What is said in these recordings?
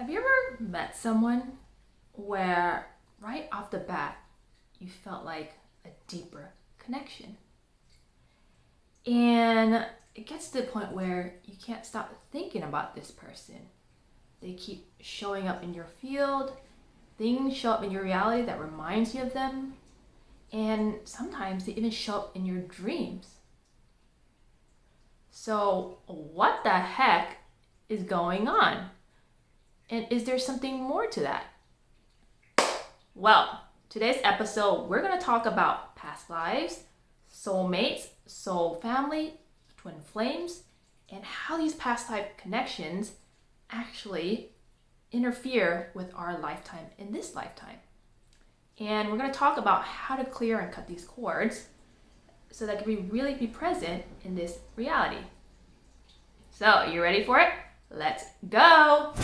Have you ever met someone where right off the bat you felt like a deeper connection? And it gets to the point where you can't stop thinking about this person. They keep showing up in your field, things show up in your reality that reminds you of them, and sometimes they even show up in your dreams. So what the heck is going on? And is there something more to that? Well, today's episode, we're going to talk about past lives, soulmates, soul family, twin flames, and how these past life connections actually interfere with our lifetime in this lifetime. And we're going to talk about how to clear and cut these cords so that we really be present in this reality. So, you ready for it? Let's go!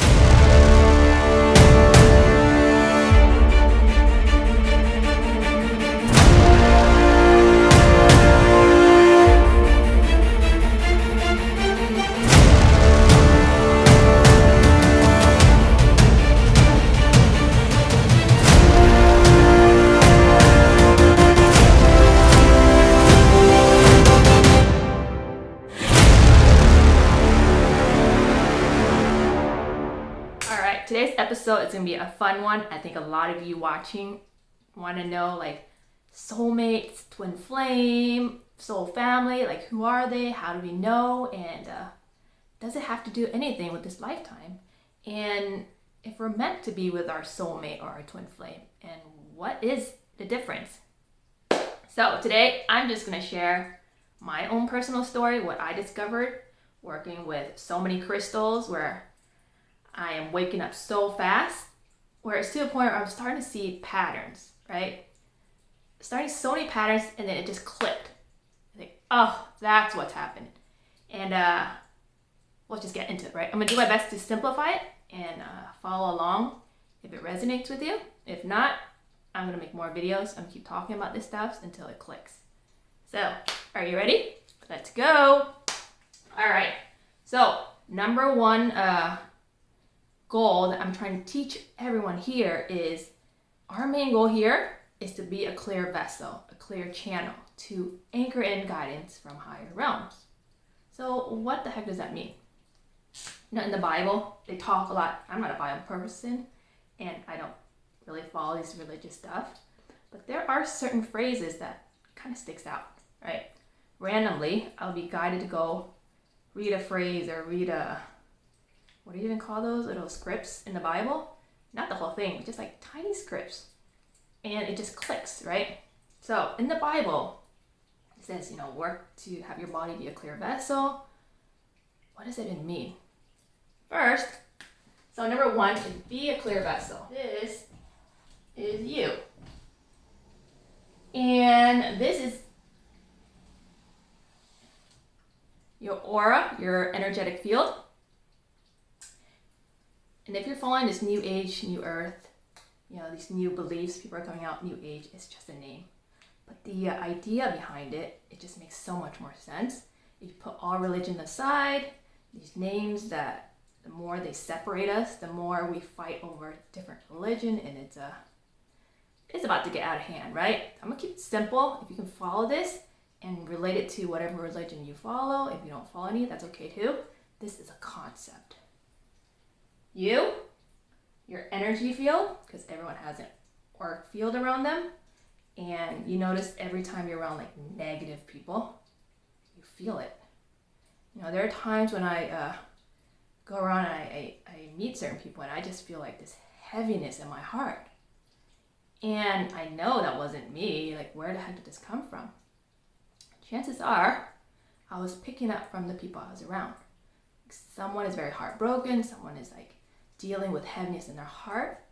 Today's episode is going to be a fun one. I think a lot of you watching want to know like soulmates, twin flame, soul family, like who are they? How do we know? And does it have to do anything with this lifetime? And if we're meant to be with our soulmate or our twin flame, and what is the difference? So today I'm just going to share my own personal story, what I discovered working with so many crystals where I am waking up so fast, where it's to a point where I'm starting to see patterns, right? Starting so many patterns, and then it just clicked. I think, oh, that's what's happened. And let's just get into it, right? I'm gonna do my best to simplify it and follow along if it resonates with you. If not, I'm gonna make more videos. I'm gonna keep talking about this stuff until it clicks. So, are you ready? Let's go. All right. So, number one, goal that I'm trying to teach everyone here is our main goal here is to be a clear vessel, a clear channel to anchor in guidance from higher realms. So what the heck does that mean? You know, in the Bible, they talk a lot. I'm not a Bible person and I don't really follow this religious stuff, but there are certain phrases that kind of sticks out, right? Randomly, I'll be guided to go read a phrase or read what do you even call those little scripts in the Bible? Not the whole thing, just like tiny scripts. And it just clicks, right? So in the Bible, it says, work to have your body be a clear vessel. What does it even mean? First, so number one is be a clear vessel. This is you. And this is your aura, your energetic field. And if you're following this new age, new earth, these new beliefs, people are coming out, new age, it's just a name. But the idea behind it, it just makes so much more sense. If you put all religion aside, these names that the more they separate us, the more we fight over different religion, and it's about to get out of hand, right? I'm gonna keep it simple. If you can follow this and relate it to whatever religion you follow, if you don't follow any, that's okay too. This is a concept. You, your energy field, because everyone has an auric field around them, and you notice every time you're around like negative people, you feel it. There are times when I go around and I meet certain people and I just feel like this heaviness in my heart. And I know that wasn't me, like where the heck did this come from? Chances are I was picking up from the people I was around. Someone is very heartbroken, someone is like dealing with heaviness in their heart.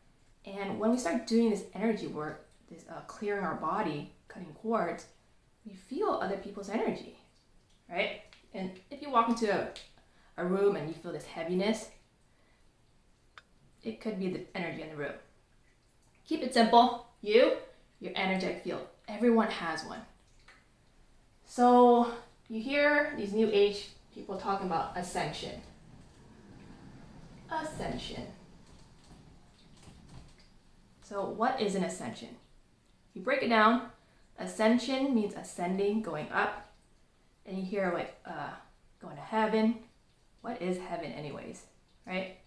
And when we start doing this energy work, this clearing our body, cutting cords, we feel other people's energy, right? And if you walk into a room and you feel this heaviness, it could be the energy in the room. Keep it simple. You, your energetic field. Everyone has one. So you hear these new age people talking about ascension. Ascension. So what is an ascension? If you break it down, ascension means ascending, going up. And you hear like going to heaven. What is heaven anyways, right?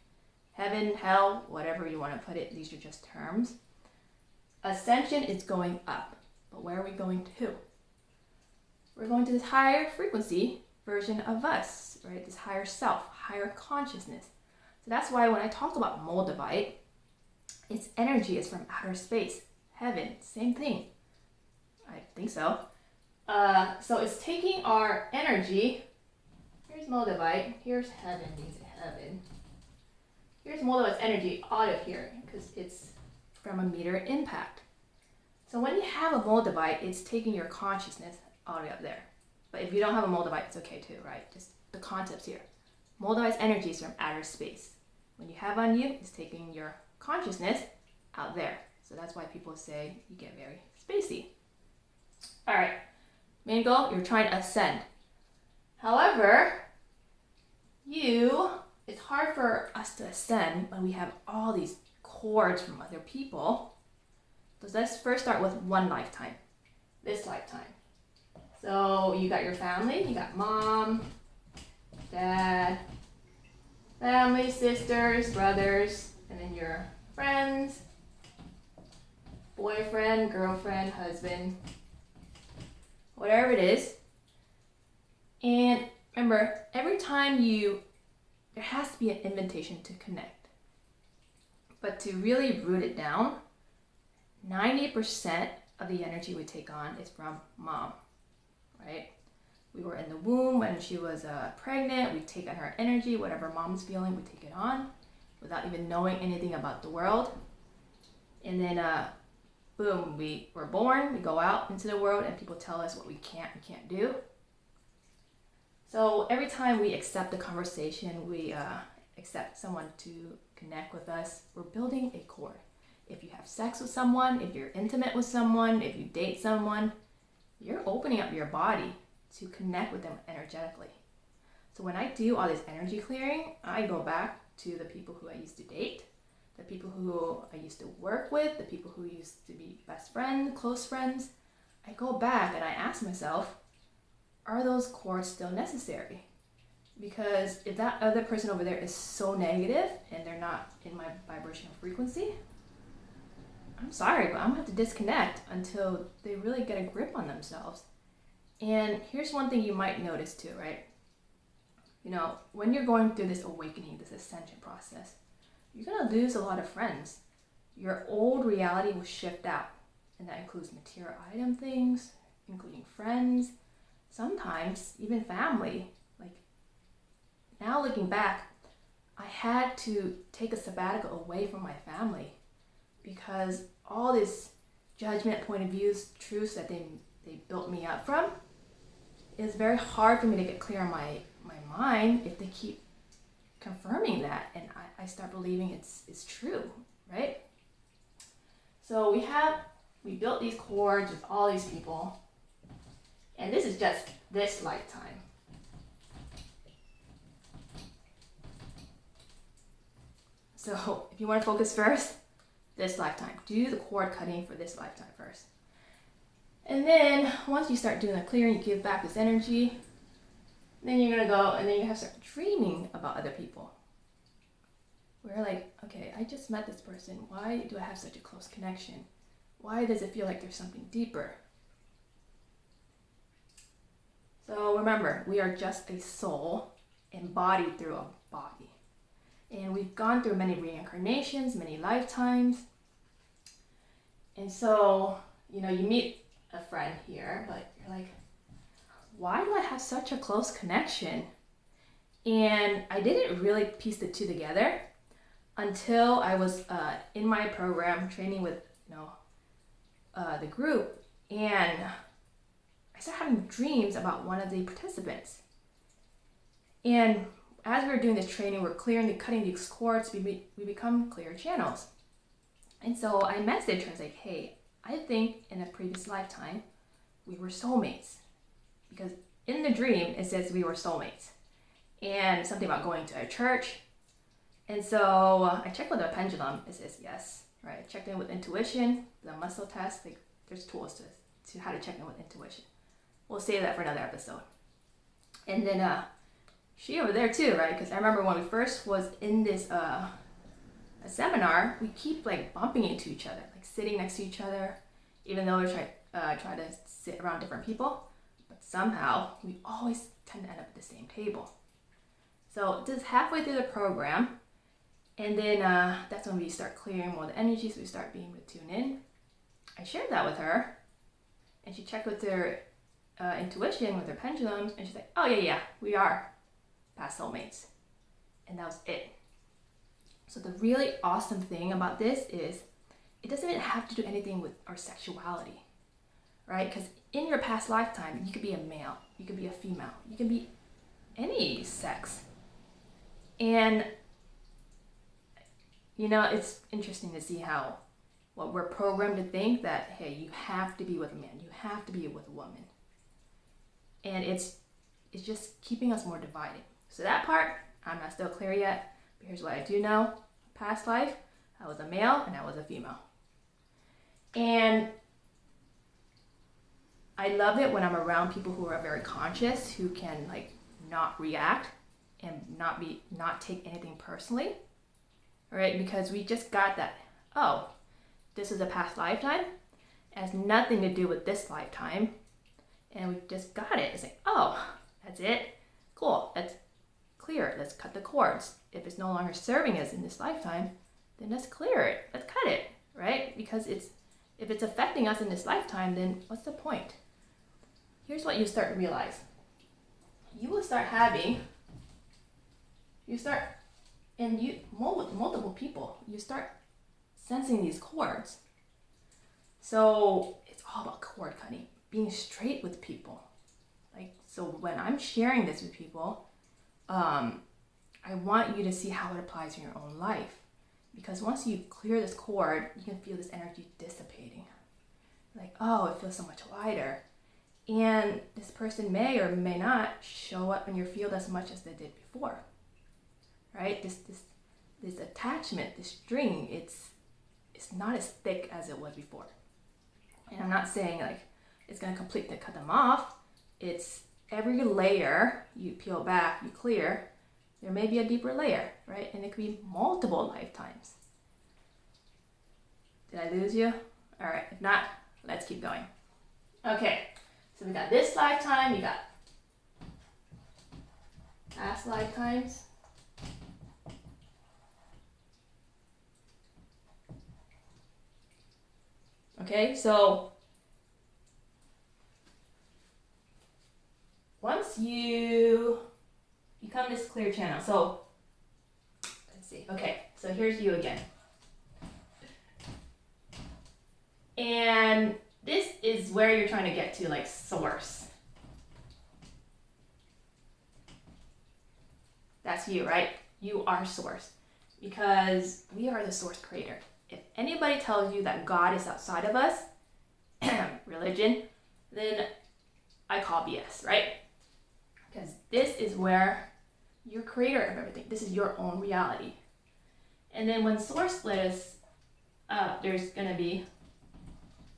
Heaven, hell, whatever you want to put it, these are just terms. Ascension is going up. But where are we going to? We're going to this higher frequency version of us, right? This higher self, higher consciousness. So that's why when I talk about Moldavite, its energy is from outer space, heaven, same thing. I think so. So it's taking our energy. Here's Moldavite. Here's heaven. These are heaven. Here's Moldavite's energy out of here because it's from a meter impact. So when you have a Moldavite, it's taking your consciousness all the way up there. But if you don't have a Moldavite, it's okay too, right? Just the concepts here. Moldavite's energy is from outer space. When you have on you, it's taking your consciousness out there. So that's why people say you get very spacey. All right, main goal, you're trying to ascend. However, it's hard for us to ascend when we have all these cords from other people. So let's first start with one lifetime, this lifetime. So you got your family, you got mom, dad, family, sisters, brothers, and then your friends, boyfriend, girlfriend, husband, whatever it is. And remember, every time there has to be an invitation to connect. But to really root it down, 90% of the energy we take on is from mom, right? We were in the womb when she was pregnant. We take on her energy, whatever mom's feeling, we take it on without even knowing anything about the world. And then, boom, we were born, we go out into the world and people tell us what we can't do. So every time we accept the conversation, we accept someone to connect with us, we're building a cord. If you have sex with someone, if you're intimate with someone, if you date someone, you're opening up your body to connect with them energetically. So when I do all this energy clearing, I go back to the people who I used to date, the people who I used to work with, the people who used to be best friends, close friends. I go back and I ask myself, are those cords still necessary? Because if that other person over there is so negative and they're not in my vibrational frequency, I'm sorry, but I'm gonna have to disconnect until they really get a grip on themselves. And here's one thing you might notice too, right? You know, when you're going through this awakening, this ascension process, you're gonna lose a lot of friends. Your old reality will shift out, and that includes material item things, including friends, sometimes even family. Like now looking back, I had to take a sabbatical away from my family because all this judgment, point of views, truths that they built me up from, it's very hard for me to get clear on my mind if they keep confirming that and I start believing it's true, right? So we built these cords with all these people, and this is just this lifetime. So if you want to focus first, this lifetime. Do the cord cutting for this lifetime first. And then once you start doing the clearing, you give back this energy, then you're gonna go and then you have to start dreaming about other people. We're like, okay, I just met this person. Why do I have such a close connection? Why does it feel like there's something deeper? So remember, we are just a soul embodied through a body. And we've gone through many reincarnations, many lifetimes. And so, you meet a friend here, but you're like, why do I have such a close connection? And I didn't really piece the two together until I was in my program training with the group, and I started having dreams about one of the participants. And as we were doing this training, we're cutting these cords, we become clear channels. And so I messaged her, I was like, hey, I think in a previous lifetime, we were soulmates. Because in the dream, it says we were soulmates. And something about going to a church. And so I checked with the pendulum, it says yes. right? I checked in with intuition, the muscle test. Like, there's tools to how to check in with intuition. We'll save that for another episode. And then she over there too, right? Because I remember when we first was in this a seminar, we keep like bumping into each other, like sitting next to each other, even though we try to sit around different people, but somehow we always tend to end up at the same table. So just halfway through the program, and then that's when we start clearing more of the energy, so we start being able to tune in. I shared that with her, and she checked with her intuition, with her pendulums, and she's like, oh yeah, we are past soulmates. And that was it. So the really awesome thing about this is it doesn't even have to do anything with our sexuality, right? Because in your past lifetime, you could be a male, you could be a female, you can be any sex. And, you know, it's interesting to see how what we're programmed to think that, hey, you have to be with a man, you have to be with a woman. And it's just keeping us more divided. So that part, I'm not still clear yet, but here's what I do know. Past life, I was a male and I was a female. And I love it when I'm around people who are very conscious, who can like not react and not take anything personally, right? Because we just got that, oh, this is a past lifetime. It has nothing to do with this lifetime. And we just got it. It's like, oh, that's it. Cool. Let's clear it. Let's cut the cords. If it's no longer serving us in this lifetime, then let's clear it. Let's cut it, right? Because if it's affecting us in this lifetime, then what's the point? Here's what you start to realize. You will start multiple people, you start sensing these cords. So it's all about cord cutting, being straight with people. Like, so when I'm sharing this with people, I want you to see how it applies in your own life. Because once you clear this cord, you can feel this energy dissipating. Like, oh, it feels so much lighter. And this person may or may not show up in your field as much as they did before. Right? This attachment, this string, it's not as thick as it was before. And I'm not saying like it's gonna completely cut them off. It's every layer you peel back, you clear, there may be a deeper layer, right? And it could be multiple lifetimes. Did I lose you? All right, if not, let's keep going. Okay, so we got this lifetime, you got past lifetimes. Okay, so once you become this clear channel, so let's see. Okay, so here's you again. And this is where you're trying to get to, like, source. That's you, right? You are source. Because we are the source creator. If anybody tells you that God is outside of us, religion, then I call BS, right? Because this is where you're creator of everything. This is your own reality. And then when source split us up, there's going to be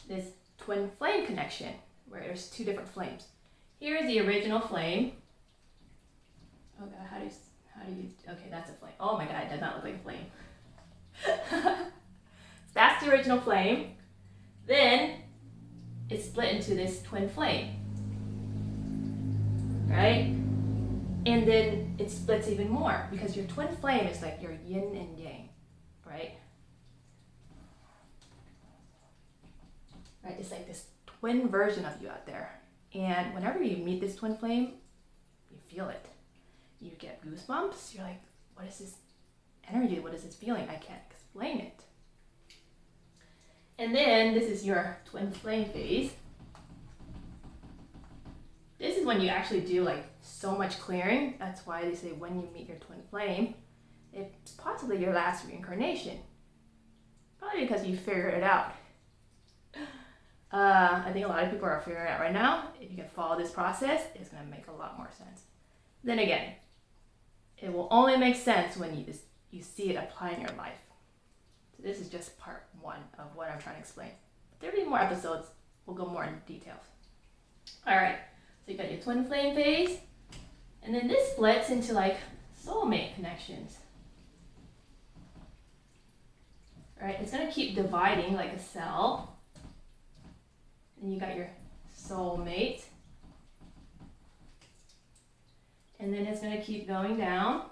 this twin flame connection where there's two different flames. Here is the original flame. Oh God, how do you, okay, that's a flame. Oh my God, it does not look like a flame. That's the original flame. Then it's split into this twin flame, right? And then it splits even more because your twin flame is like your yin and yang, right? Right? It's like this twin version of you out there. And whenever you meet this twin flame, you feel it. You get goosebumps. You're like, what is this energy? What is this feeling? I can't explain it. And then this is your twin flame phase. This is when you actually do like so much clearing. That's why they say when you meet your twin flame, it's possibly your last reincarnation. Probably because you figured it out. I think a lot of people are figuring it out right now. If you can follow this process, it's going to make a lot more sense. Then again, it will only make sense when you see it apply in your life. So this is just part 1 of what I'm trying to explain. There'll be more episodes. We'll go more into details. All right, so you got your twin flame phase, and then this splits into like soulmate connections. All right, it's gonna keep dividing like a cell. And you got your soulmate. And then it's gonna keep going down.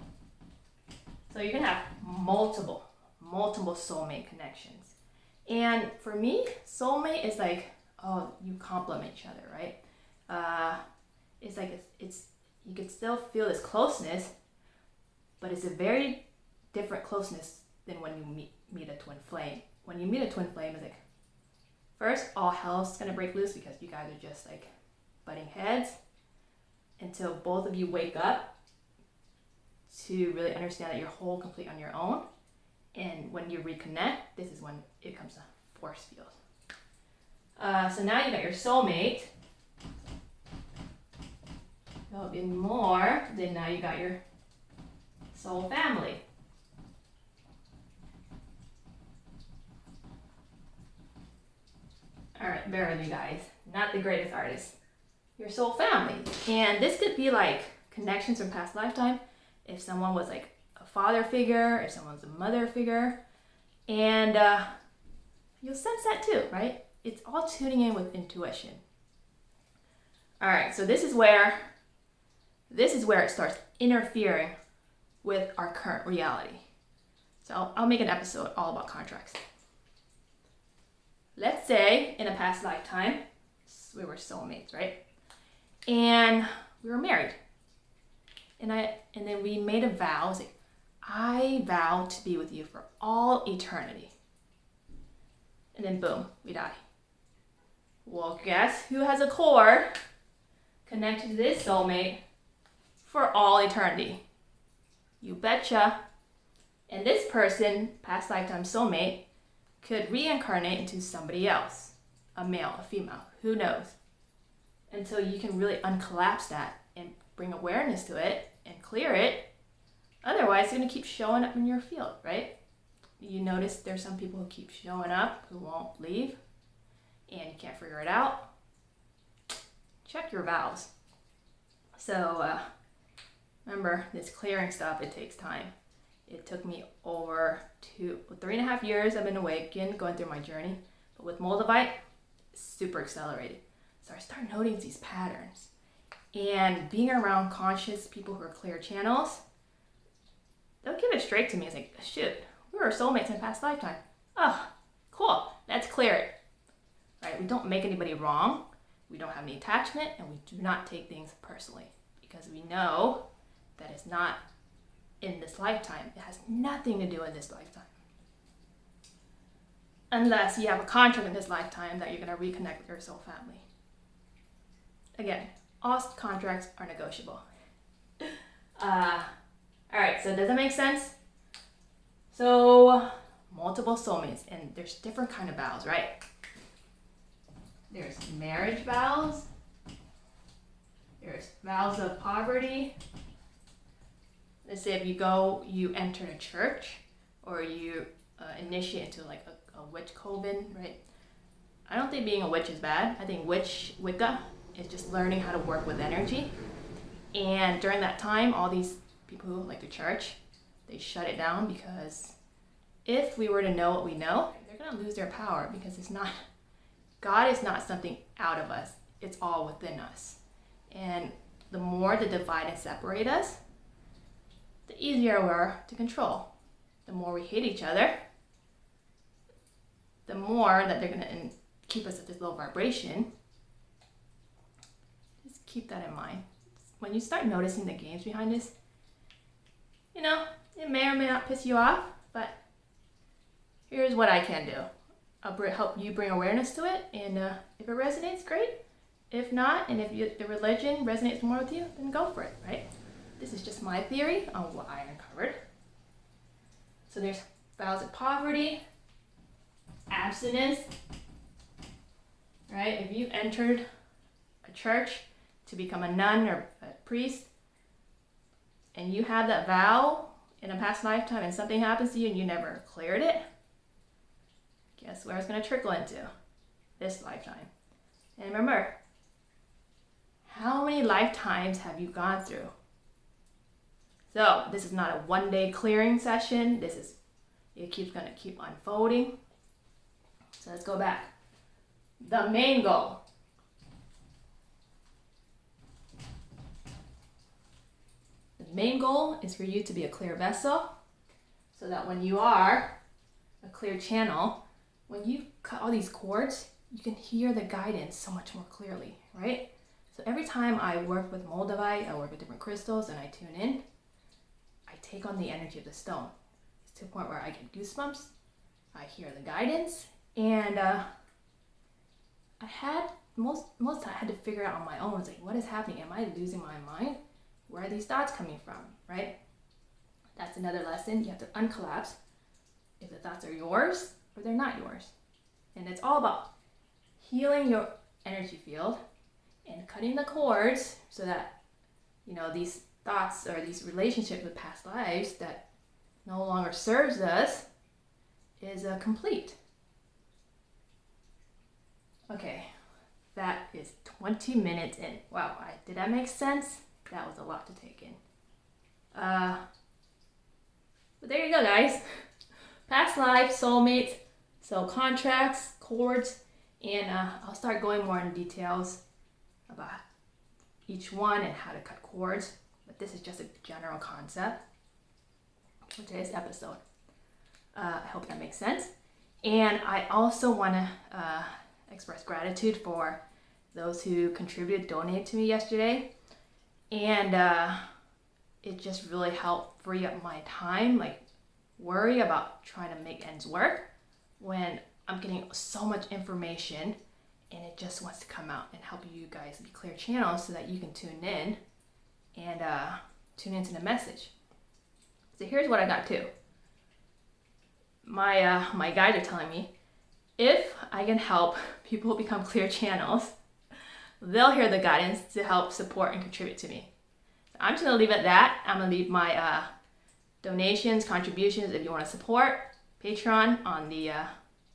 So you're gonna have multiple soulmate connections. And for me, soulmate is like, oh, you complement each other, right? It's like it's you can still feel this closeness, but it's a very different closeness than when you meet a twin flame. When you meet a twin flame, it's like first all hell's gonna break loose because you guys are just like butting heads until both of you wake up to really understand that you're whole, complete on your own. And when you reconnect, this is when it comes to force field. So now you got your soulmate. There'll be more. Then now you got your soul family. All right, bear with me guys. Not the greatest artist. Your soul family. And this could be like connections from past lifetime. If someone was like a father figure, if someone's a mother figure. And you'll sense that too, right? It's all tuning in with intuition. All right, so this is where it starts interfering with our current reality. So I'll make an episode all about contracts. Let's say in a past lifetime, we were soulmates, right? And we were married. And then we made a vow. I was like, I vow to be with you for all eternity. And then boom, we die. Well, guess who has a cord connected to this soulmate for all eternity? You betcha. And this person, past lifetime soulmate, could reincarnate into somebody else, a male, a female, who knows? Until you can really uncollapse that and bring awareness to it and clear it. Otherwise, it's going to keep showing up in your field, right? You notice there's some people who keep showing up who won't leave and you can't figure it out. Check your vows. So remember, this clearing stuff, it takes time. It took me over 3.5 years. I've been awake again, going through my journey. But with Moldavite, super accelerated. So I started noticing these patterns. And being around conscious people who are clear channels, they'll give it straight to me. It's like, shoot, we were soulmates in a past lifetime. Oh, cool, let's clear it. Right? We don't make anybody wrong. We don't have any attachment, and we do not take things personally because we know that it's not in this lifetime. It has nothing to do with this lifetime. Unless you have a contract in this lifetime that you're going to reconnect with your soul family. Again, all contracts are negotiable. All right, so does that make sense? So, multiple soulmates, and there's different kind of vows, right? There's marriage vows. There's vows of poverty. Let's say if you enter a church, or you initiate into like a witch coven, right? I don't think being a witch is bad. I think Wicca is just learning how to work with energy. And during that time, all these people who like the church, they shut it down because if we were to know what we know, they're going to lose their power because God is not something out of us. It's all within us. And the more they divide and separate us, the easier we're to control. The more we hate each other, the more that they're going to keep us at this low vibration. Just keep that in mind. When you start noticing the games behind this, it may or may not piss you off, but here's what I can do. I'll help you bring awareness to it, and if it resonates, great. If not, and if the religion resonates more with you, then go for it, right? This is just my theory on what I uncovered. So there's vows of poverty, abstinence, right? If you entered a church to become a nun or a priest, and you have that vow in a past lifetime and something happens to you and you never cleared it, guess where it's going to trickle into? This lifetime. And remember, how many lifetimes have you gone through? So this is not a one-day clearing session. It keeps going to keep unfolding. So let's go back. The main goal. The main goal is for you to be a clear vessel, so that when you are a clear channel, when you cut all these cords, you can hear the guidance so much more clearly, right? So every time I work with Moldavite, I work with different crystals and I tune in, I take on the energy of the stone. It's to the point where I get goosebumps, I hear the guidance, and I had most of the time I had to figure out on my own. It's like, what is happening? Am I losing my mind? Where are these thoughts coming from, right? That's another lesson. You have to uncollapse if the thoughts are yours or they're not yours. And it's all about healing your energy field and cutting the cords so that, these thoughts or these relationships with past lives that no longer serves us is complete. Okay, that is 20 minutes in. Wow, did that make sense? That was a lot to take in. But there you go, guys. Past lives, soulmates, so contracts, cords, and I'll start going more in details about each one and how to cut cords. But this is just a general concept for today's episode. I hope that makes sense. And I also want to express gratitude for those who contributed, donated to me yesterday. And it just really helped free up my time, like worry about trying to make ends work when I'm getting so much information and it just wants to come out and help you guys be clear channels so that you can tune in and tune into the message. So here's what I got too. My guides are telling me if I can help people become clear channels, they'll hear the guidance to help support and contribute to me. So I'm just gonna leave it at that. I'm gonna leave my donations, contributions if you want to support, Patreon on the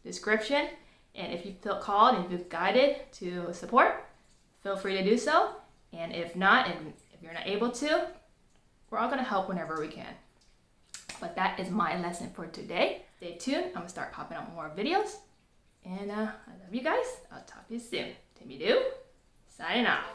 description. And if you feel called and you feel guided to support, feel free to do so. And if not, and if you're not able to, we're all gonna help whenever we can. But that is my lesson for today. Stay tuned. I'm gonna start popping out more videos. And I love you guys. I'll talk to you soon. Timmy Doo, signing off.